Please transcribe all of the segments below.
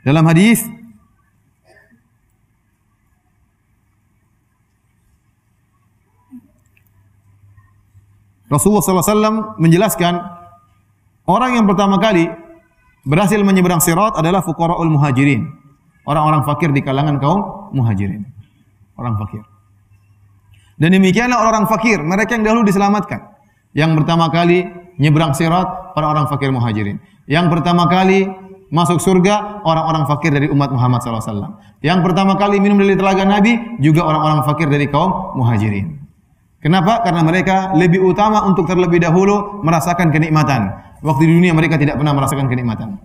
Dalam hadis Rasulullah SAW menjelaskan orang yang pertama kali berhasil menyeberang sirat adalah fuqara'ul muhajirin. Orang-orang fakir di kalangan kaum muhajirin. Orang fakir. Dan demikianlah orang-orang fakir, mereka yang dahulu diselamatkan. Yang pertama kali nyeberang sirat, orang-orang fakir muhajirin. Yang pertama kali masuk surga, orang-orang fakir dari umat Muhammad SAW. Yang pertama kali minum dari telaga Nabi, juga orang-orang fakir dari kaum muhajirin. Kenapa? Karena mereka lebih utama untuk terlebih dahulu merasakan kenikmatan. Waktu di dunia mereka tidak pernah merasakan kenikmatan.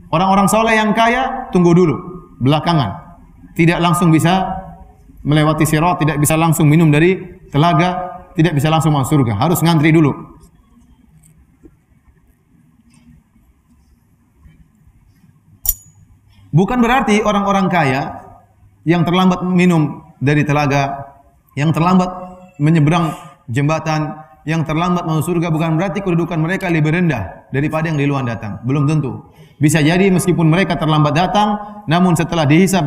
Orang-orang soleh yang kaya, tunggu dulu, belakangan. Tidak langsung bisa melewati sirat, tidak bisa langsung minum dari telaga, tidak bisa langsung masuk surga. Harus ngantri dulu. Bukan berarti orang-orang kaya yang terlambat minum dari telaga, yang terlambat menyeberang jembatan, yang terlambat masuk surga, bukan berarti kedudukan mereka lebih rendah daripada yang duluan datang. Belum tentu. Bisa jadi meskipun mereka terlambat datang, namun setelah dihisab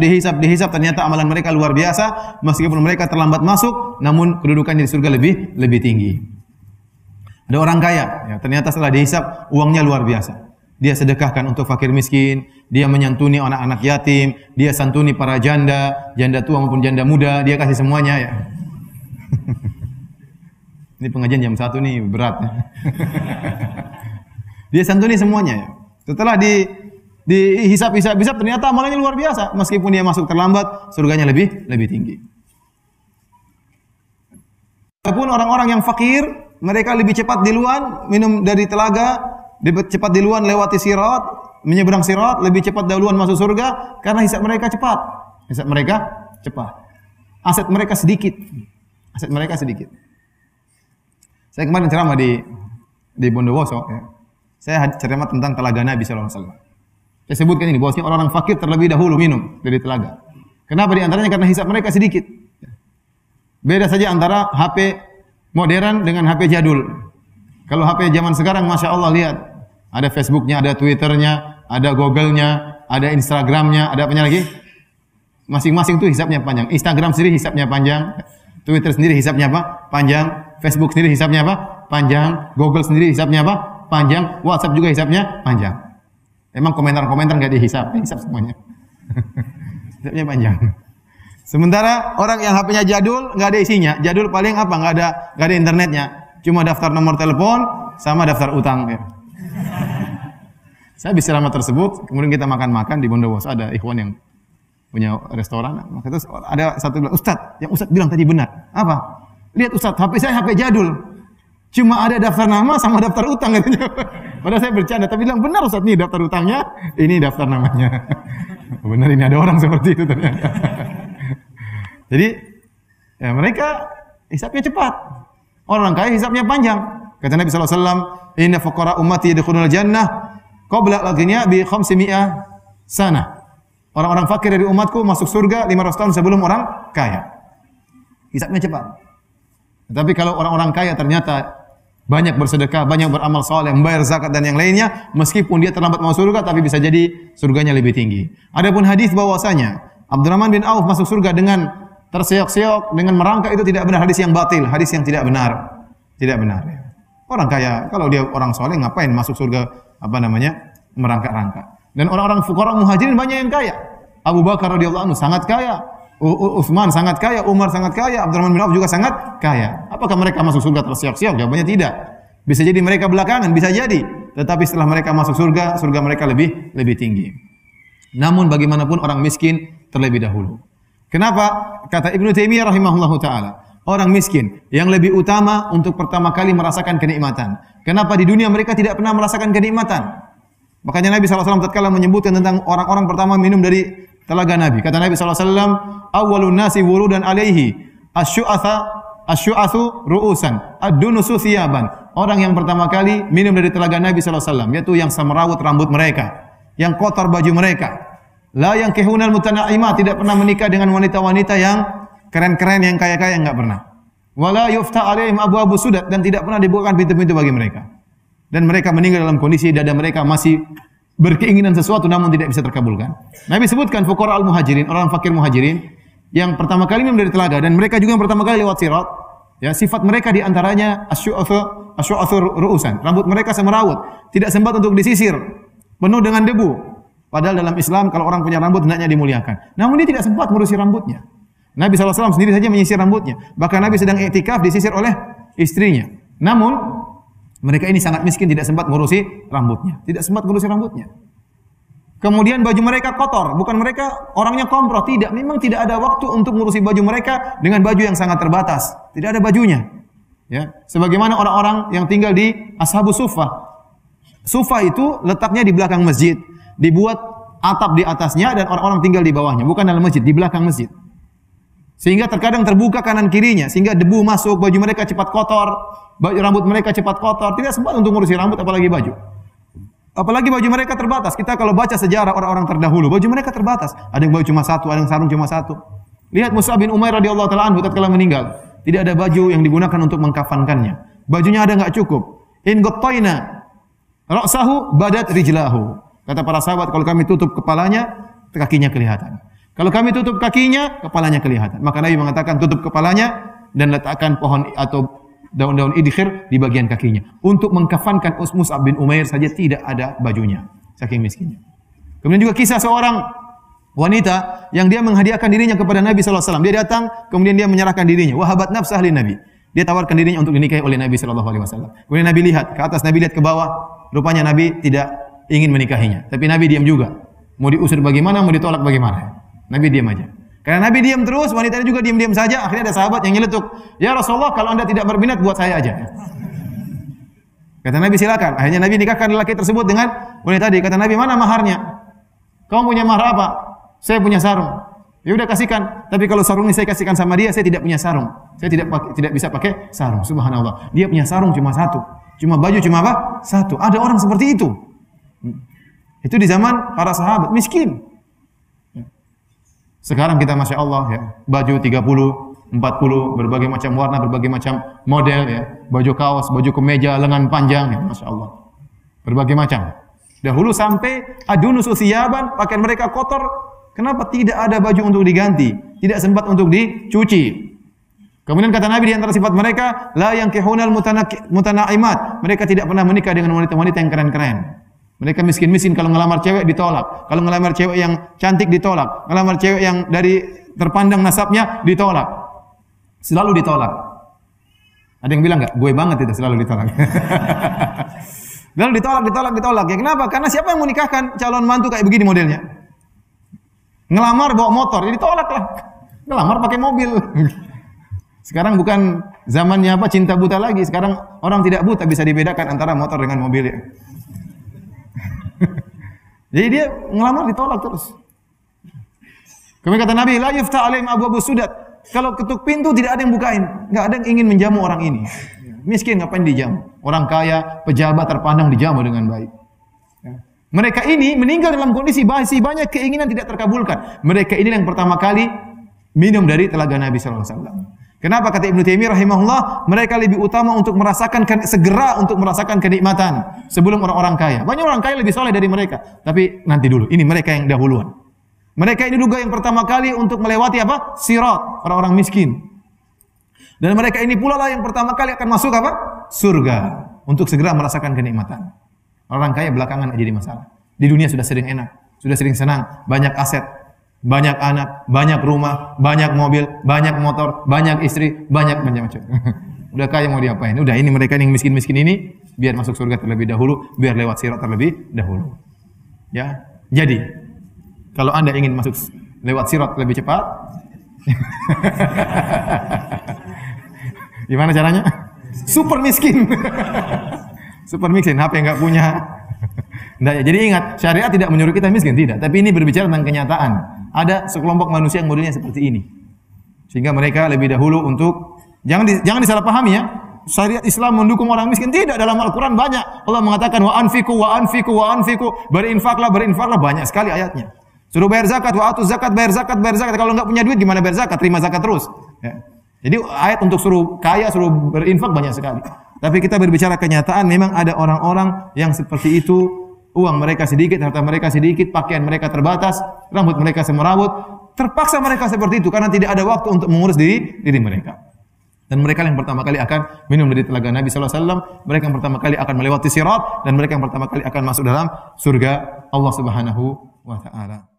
ternyata amalan mereka luar biasa. Meskipun mereka terlambat masuk, namun kedudukannya di surga lebih tinggi. Ada orang kaya, ya, ternyata setelah dihisab uangnya luar biasa. Dia sedekahkan untuk fakir miskin, dia menyantuni anak-anak yatim, dia santuni para janda, janda tua maupun janda muda, dia kasih semuanya ya. Ini pengajian jam 1 nih, berat. Dia santuni semuanya. Setelah dihisab ternyata amalannya luar biasa. Meskipun dia masuk terlambat, surganya lebih tinggi. Walaupun orang-orang yang fakir, mereka lebih cepat duluan minum dari telaga, lebih cepat duluan lewati sirat, menyeberang sirat, lebih cepat duluan masuk surga karena hisab mereka cepat. Hisab mereka cepat. Aset mereka sedikit. Saya kemarin ceramah di Bondowoso, ya. Saya ceramah tentang telaga Nabi SAW. Saya sebutkan ini, bahwasanya orang-orang fakir terlebih dahulu minum dari telaga. Kenapa? Di antaranya karena hisab mereka sedikit. Beda saja antara HP modern dengan HP jadul. Kalau HP zaman sekarang, Masya Allah, lihat. Ada Facebooknya, ada Twitternya, ada Google-nya, ada Instagram-nya, ada apanya lagi? Masing-masing itu hisabnya panjang. Instagram sendiri hisabnya panjang. Twitter sendiri hisabnya apa? Panjang. Facebook sendiri hisabnya apa? Panjang. Google sendiri hisabnya apa? Panjang. WhatsApp juga hisabnya panjang. Emang komentar-komentar nggak dihisab? Hisab semuanya. Hisabnya panjang. Sementara orang yang HP-nya jadul nggak ada isinya. Jadul paling apa? Nggak ada internetnya. Cuma daftar nomor telepon sama daftar utang. Ya. Saya bisa ceramah tersebut. Kemudian kita makan-makan di Bondowoso. Ada ikhwan yang punya restoran. Maka terus ada satu bilang, Ustaz, yang Ustaz bilang tadi benar. Apa? Lihat Ustaz, HP saya HP jadul. Cuma ada daftar nama sama daftar utang katanya. Padahal saya bercanda, tapi bilang benar Ustaz, nih daftar utangnya, ini daftar namanya. Benar, ini ada orang seperti itu ternyata. Jadi ya mereka hisabnya cepat. Orang kaya hisabnya panjang. Kata Nabi SAW, inna fuqara ummati yadkhulul jannah qabla al-ghina bi 500 sana. Orang-orang fakir dari umatku masuk surga 500 tahun sebelum orang kaya. Hisabnya cepat. Tapi kalau orang-orang kaya ternyata banyak bersedekah, banyak beramal saleh, membayar zakat dan yang lainnya, meskipun dia terlambat masuk surga, tapi bisa jadi surganya lebih tinggi. Adapun hadis bahwasanya Abdurrahman bin Auf masuk surga dengan terseok-seok, dengan merangkak, itu tidak benar, hadis yang batil, hadis yang tidak benar. Tidak benar. Orang kaya, kalau dia orang saleh ngapain masuk surga merangkak-rangkak. Dan orang-orang fuqara muhajirin banyak yang kaya. Abu Bakar radhiyallahu anhu sangat kaya. Utsman sangat kaya, Umar sangat kaya, Abdurrahman bin Auf juga sangat kaya. Apakah mereka masuk surga tersiok-siok? Jawabannya tidak. Bisa jadi mereka belakangan, bisa jadi. Tetapi setelah mereka masuk surga, surga mereka lebih tinggi. Namun bagaimanapun orang miskin terlebih dahulu. Kenapa? Kata Ibnu Taimiyah rahimahullahu taala, orang miskin yang lebih utama untuk pertama kali merasakan kenikmatan. Kenapa di dunia mereka tidak pernah merasakan kenikmatan? Makanya Nabi SAW tatkala menyebutkan tentang orang-orang pertama minum dari telaga Nabi. Kata Nabi SAW, awwalun nasi wurudan alaihi asyu'athu ru'usan ad-dunusu thiyaban. Orang yang pertama kali minum dari telaga Nabi SAW, yaitu yang semerawut rambut mereka, yang kotor baju mereka. La yang kehunal mutana'imah, tidak pernah menikah dengan wanita-wanita yang keren-keren, yang kaya-kaya, enggak pernah. Wala yufta alaihim abu-abu sudat, dan tidak pernah dibukakan pintu-pintu bagi mereka. Dan mereka meninggal dalam kondisi dada mereka masih berkeinginan sesuatu namun tidak bisa terkabulkan. Nabi sebutkan fuqara al-muhajirin, orang fakir muhajirin yang pertama kali minum dari telaga dan mereka juga yang pertama kali lewat sirat. Ya, sifat mereka di antaranya asy'athu ru'usan. Rambut mereka semerawut, tidak sempat untuk disisir, penuh dengan debu. Padahal dalam Islam kalau orang punya rambut hendaknya dimuliakan. Namun dia tidak sempat ngurusi rambutnya. Nabi SAW sendiri saja menyisir rambutnya. Bahkan Nabi sedang iktikaf disisir oleh istrinya. Namun mereka ini sangat miskin, tidak sempat ngurusi rambutnya. Tidak sempat ngurusi rambutnya. Kemudian baju mereka kotor. Bukan mereka orangnya komproh. Tidak. Memang tidak ada waktu untuk ngurusi baju mereka dengan baju yang sangat terbatas. Tidak ada bajunya. Ya. Sebagaimana orang-orang yang tinggal di Ashabus Suffah. Suffah itu letaknya di belakang masjid. Dibuat atap di atasnya dan orang-orang tinggal di bawahnya. Bukan dalam masjid, di belakang masjid. Sehingga terkadang terbuka kanan kirinya. Sehingga debu masuk, baju mereka cepat kotor. Rambut mereka cepat kotor. Tidak sempat untuk ngurusi rambut apalagi baju. Apalagi baju mereka terbatas. Kita kalau baca sejarah orang-orang terdahulu, baju mereka terbatas. Ada yang baju cuma satu, ada yang sarung cuma satu. Lihat Mus'ab bin Umair radhiyallahu taala anhu tatkala meninggal, tidak ada baju yang digunakan untuk mengkafankannya. Bajunya ada enggak cukup. In ghattayna ra'sahu badat rijlahu. Kata para sahabat, kalau kami tutup kepalanya, kakinya kelihatan. Kalau kami tutup kakinya, kepalanya kelihatan. Maka Nabi mengatakan tutup kepalanya dan letakkan pohon atau daun-daun idkhir di bagian kakinya. Untuk mengkafankan Mus'ab bin Umair saja tidak ada bajunya. Saking miskinnya. Kemudian juga kisah seorang wanita yang dia menghadiahkan dirinya kepada Nabi SAW. Dia datang, kemudian dia menyerahkan dirinya. Wahabat nafsah li Nabi. Dia tawarkan dirinya untuk dinikahi oleh Nabi SAW. Kemudian Nabi lihat ke atas, Nabi lihat ke bawah. Rupanya Nabi tidak ingin menikahinya. Tapi Nabi diam juga. Mau diusir bagaimana, mau ditolak bagaimana. Nabi diam aja. Karena Nabi diam terus, wanita ini juga diam-diam saja. Akhirnya ada sahabat yang nyeletuk. Ya Rasulullah, kalau anda tidak berminat, buat saya aja. Kata Nabi, silakan. Akhirnya Nabi nikahkan lelaki tersebut dengan wanita tadi. Kata Nabi, mana maharnya? Kamu punya mahar apa? Saya punya sarung. Ya udah kasihkan. Tapi kalau sarung ini saya kasihkan sama dia, saya tidak punya sarung. Saya tidak bisa pakai sarung. Subhanallah. Dia punya sarung cuma satu. Cuma baju cuma apa? Satu. Ada orang seperti itu. Itu di zaman para sahabat miskin. Sekarang kita Masya Allah ya, baju 30, 40, berbagai macam warna, berbagai macam model ya, baju kaos, baju kemeja, lengan panjang ya, Masya Allah. Berbagai macam. Dahulu sampai adunus usiyaban, pakaian mereka kotor, kenapa tidak ada baju untuk diganti? Tidak sempat untuk dicuci. Kemudian kata Nabi di antara sifat mereka, la yankihunal mutanaimat. Mereka tidak pernah menikah dengan wanita-wanita yang keren-keren. Mereka miskin-miskin, kalau ngelamar cewek ditolak. Kalau ngelamar cewek yang cantik ditolak. Ngelamar cewek yang dari terpandang nasabnya ditolak. Selalu ditolak. Ada yang bilang enggak? Gue banget itu selalu ditolak. Lalu ditolak. Ya kenapa? Karena siapa yang mau nikahkan calon mantu kayak begini modelnya? Ngelamar bawa motor, ya ditolak lah. Ngelamar pakai mobil. Sekarang bukan zamannya apa cinta buta lagi. Sekarang orang tidak buta, bisa dibedakan antara motor dengan mobil ya. Jadi dia ngelamar ditolak terus. Kemudian kata Nabi, la yufta alaihim abwabu sudat. Kalau ketuk pintu tidak ada yang bukain, enggak ada yang ingin menjamu orang ini. Miskin ngapain dijamu? Orang kaya, pejabat terpandang dijamu dengan baik. Mereka ini meninggal dalam kondisi masih banyak keinginan tidak terkabulkan. Mereka ini yang pertama kali minum dari telaga Nabi sallallahu alaihi wasallam. Kenapa kata Ibnu Taimiyah rahimahullah, mereka lebih utama untuk merasakan segera untuk merasakan kenikmatan sebelum orang-orang kaya. Banyak orang kaya lebih soleh dari mereka, tapi nanti dulu. Ini mereka yang dahuluan. Mereka ini juga yang pertama kali untuk melewati apa? Sirat, orang-orang miskin. Dan mereka ini pula lah yang pertama kali akan masuk apa? Surga, untuk segera merasakan kenikmatan. Orang kaya belakangan jadi masalah. Di dunia sudah sering enak, sudah sering senang, banyak aset, banyak anak, banyak rumah, banyak mobil, banyak motor, banyak istri, banyak macam-macam. Udah kaya mau diapain? Udah, ini mereka yang miskin-miskin ini biar masuk surga terlebih dahulu, biar lewat sirat terlebih dahulu. Ya. Jadi, kalau Anda ingin masuk lewat sirat lebih cepat, gimana caranya? Super miskin. Super miskin, HP enggak punya. Nah, jadi ingat, syariat tidak menyuruh kita miskin, tidak. Tapi ini berbicara tentang kenyataan. Ada sekelompok manusia yang modelnya seperti ini. Sehingga mereka lebih dahulu untuk jangan disalahpahami ya. Syariat Islam mendukung orang miskin, tidak. Dalam Al-Qur'an banyak. Allah mengatakan wa anfiqu berinfaklah banyak sekali ayatnya. Suruh bayar zakat, wa atuz zakat, bayar zakat. Kalau enggak punya duit gimana bayar zakat? Terima zakat terus. Ya. Jadi ayat untuk suruh kaya, suruh berinfak banyak sekali. Tapi kita berbicara kenyataan, memang ada orang-orang yang seperti itu uang mereka sedikit, harta mereka sedikit, pakaian mereka terbatas, rambut mereka semerawut. Terpaksa mereka seperti itu karena tidak ada waktu untuk mengurus diri mereka. Dan mereka yang pertama kali akan minum dari telaga Nabi sallallahu alaihi wasallam, mereka yang pertama kali akan melewati sirat, dan mereka yang pertama kali akan masuk dalam surga Allah Subhanahu wa taala.